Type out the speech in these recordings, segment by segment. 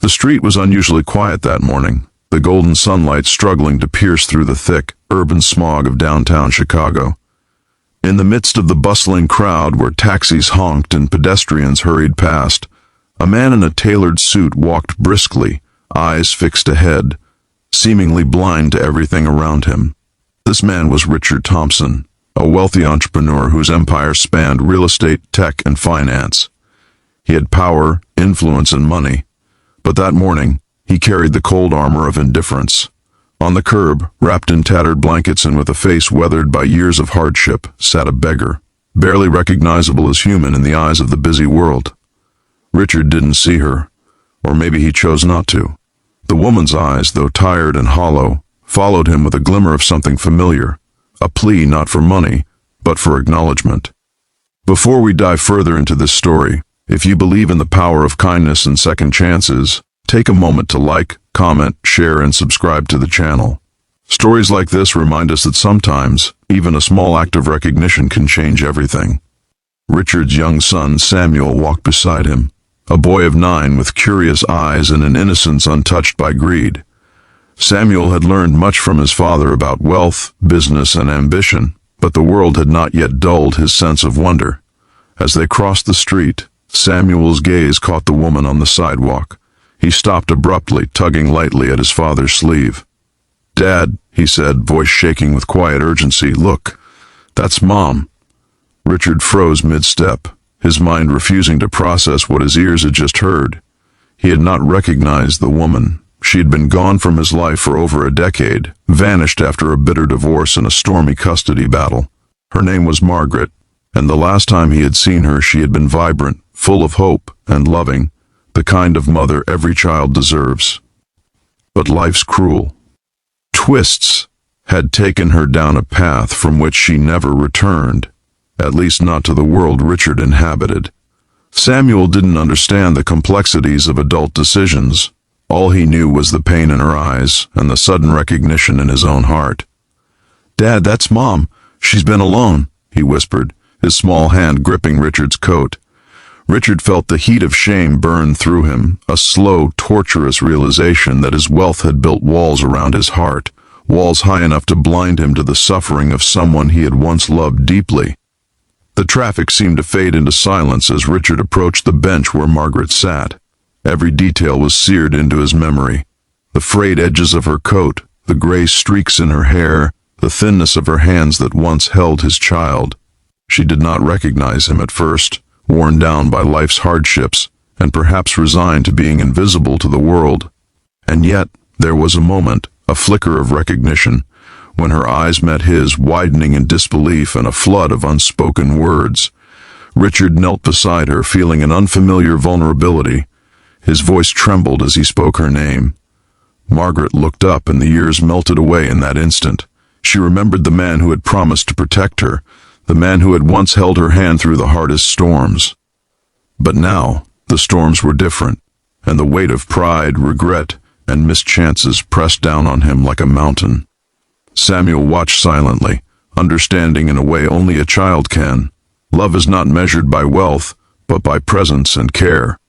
The street was unusually quiet that morning, the golden sunlight struggling to pierce through the thick, urban smog of downtown Chicago. In the midst of the bustling crowd where taxis honked and pedestrians hurried past, a man in a tailored suit walked briskly, eyes fixed ahead, seemingly blind to everything around him. This man was Richard Thompson, a wealthy entrepreneur whose empire spanned real estate, tech, and finance. He had power, influence, and money, but that morning, he carried the cold armor of indifference. On the curb, wrapped in tattered blankets and with a face weathered by years of hardship, sat a beggar, barely recognizable as human in the eyes of the busy world. Richard didn't see her, or maybe he chose not to. The woman's eyes, though tired and hollow, followed him with a glimmer of something familiar, a plea not for money, but for acknowledgement. Before we dive further into this story, if you believe in the power of kindness and second chances, take a moment to like, comment, share, and subscribe to the channel. Stories like this remind us that sometimes, even a small act of recognition can change everything. Richard's young son, Samuel, walked beside him, a boy of 9 with curious eyes and an innocence untouched by greed. Samuel had learned much from his father about wealth, business, and ambition, but the world had not yet dulled his sense of wonder. As they crossed the street, Samuel's gaze caught the woman on the sidewalk. He stopped abruptly, tugging lightly at his father's sleeve. "Dad," he said, voice shaking with quiet urgency, "look, that's Mom." Richard froze mid-step, his mind refusing to process what his ears had just heard. He had not recognized the woman. She had been gone from his life for over a decade, vanished after a bitter divorce and a stormy custody battle. Her name was Margaret, and the last time he had seen her she had been vibrant, full of hope, and loving, the kind of mother every child deserves. But life's cruel. Twists had taken her down a path from which she never returned, at least not to the world Richard inhabited. Samuel didn't understand the complexities of adult decisions. All he knew was the pain in her eyes and the sudden recognition in his own heart. "Dad, that's Mom. She's been alone," he whispered, his small hand gripping Richard's coat. Richard felt the heat of shame burn through him, a slow, torturous realization that his wealth had built walls around his heart, walls high enough to blind him to the suffering of someone he had once loved deeply. The traffic seemed to fade into silence as Richard approached the bench where Margaret sat. Every detail was seared into his memory. The frayed edges of her coat, the gray streaks in her hair, the thinness of her hands that once held his child. She did not recognize him at first, worn down by life's hardships, and perhaps resigned to being invisible to the world. And yet, there was a moment, a flicker of recognition, when her eyes met his, widening in disbelief and a flood of unspoken words. Richard knelt beside her, feeling an unfamiliar vulnerability. His voice trembled as he spoke her name. Margaret looked up, and the years melted away in that instant. She remembered the man who had promised to protect her, the man who had once held her hand through the hardest storms. But now, the storms were different, and the weight of pride, regret, and missed chances pressed down on him like a mountain. Samuel watched silently, understanding in a way only a child can. Love is not measured by wealth, but by presence and care.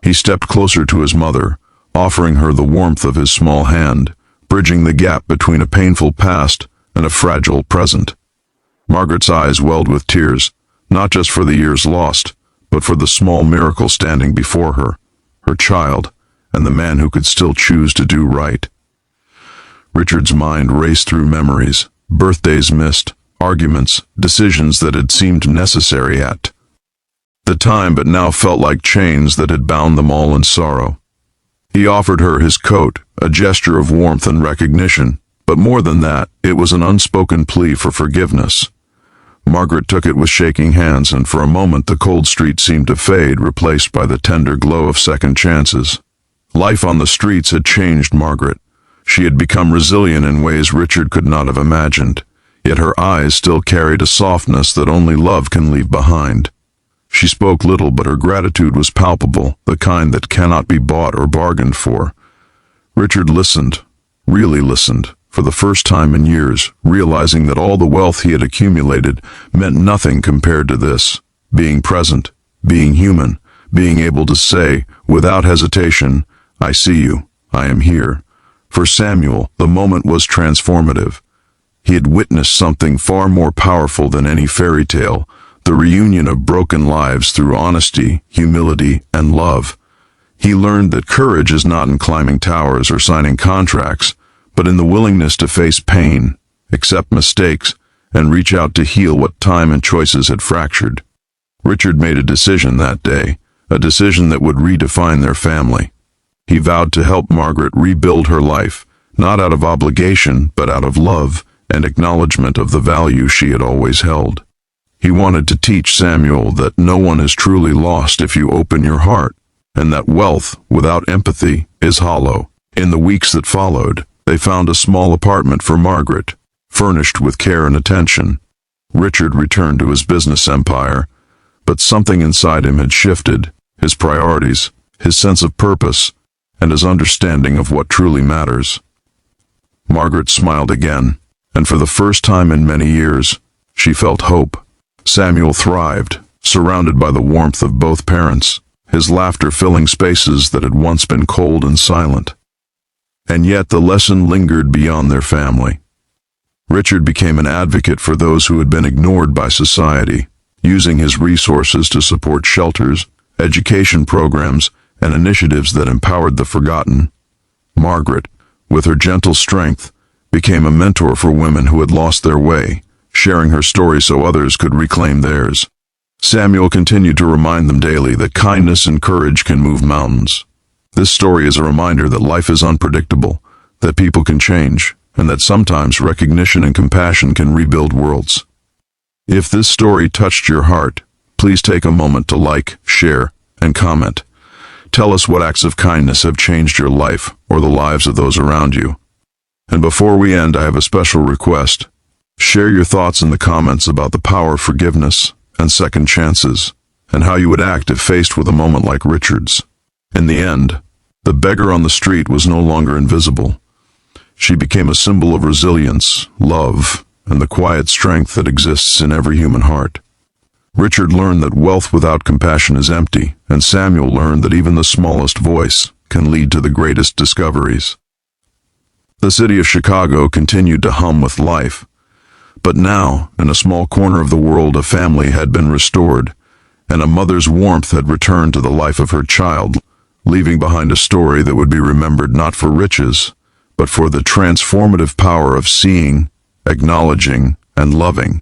He stepped closer to his mother, offering her the warmth of his small hand, bridging the gap between a painful past and a fragile present. Margaret's eyes welled with tears, not just for the years lost, but for the small miracle standing before her, her child, and the man who could still choose to do right. Richard's mind raced through memories, birthdays missed, arguments, decisions that had seemed necessary at the time but now felt like chains that had bound them all in sorrow. He offered her his coat, a gesture of warmth and recognition, but more than that, it was an unspoken plea for forgiveness. Margaret took it with shaking hands, and for a moment the cold street seemed to fade, replaced by the tender glow of second chances. Life on the streets had changed Margaret. She had become resilient in ways Richard could not have imagined, yet her eyes still carried a softness that only love can leave behind. She spoke little, but her gratitude was palpable, the kind that cannot be bought or bargained for. Richard listened, really listened, for the first time in years, realizing that all the wealth he had accumulated meant nothing compared to this. Being present, being human, being able to say, without hesitation, I see you. I am here. For Samuel, the moment was transformative. He had witnessed something far more powerful than any fairy tale, the reunion of broken lives through honesty, humility, and love. He learned that courage is not in climbing towers or signing contracts, but in the willingness to face pain, accept mistakes, and reach out to heal what time and choices had fractured. Richard made a decision that day, a decision that would redefine their family. He vowed to help Margaret rebuild her life, not out of obligation, but out of love and acknowledgement of the value she had always held. He wanted to teach Samuel that no one is truly lost if you open your heart, and that wealth without empathy is hollow. In the weeks that followed, they found a small apartment for Margaret, furnished with care and attention. Richard returned to his business empire, but something inside him had shifted, his priorities, his sense of purpose, and his understanding of what truly matters. Margaret smiled again, and for the first time in many years, she felt hope. Samuel thrived, surrounded by the warmth of both parents, his laughter filling spaces that had once been cold and silent. And yet the lesson lingered beyond their family. Richard became an advocate for those who had been ignored by society, using his resources to support shelters, education programs, and initiatives that empowered the forgotten. Margaret, with her gentle strength, became a mentor for women who had lost their way, sharing her story so others could reclaim theirs. Samuel continued to remind them daily that kindness and courage can move mountains. This story is a reminder that life is unpredictable, that people can change, and that sometimes recognition and compassion can rebuild worlds. If this story touched your heart, please take a moment to like, share, and comment. Tell us what acts of kindness have changed your life or the lives of those around you. And before we end, I have a special request. Share your thoughts in the comments about the power of forgiveness and second chances, and how you would act if faced with a moment like Richard's. In the end, the beggar on the street was no longer invisible. She became a symbol of resilience, love, and the quiet strength that exists in every human heart. Richard learned that wealth without compassion is empty, and Samuel learned that even the smallest voice can lead to the greatest discoveries. The city of Chicago continued to hum with life, but now, in a small corner of the world, a family had been restored, and a mother's warmth had returned to the life of her child, leaving behind a story that would be remembered not for riches, but for the transformative power of seeing, acknowledging, and loving.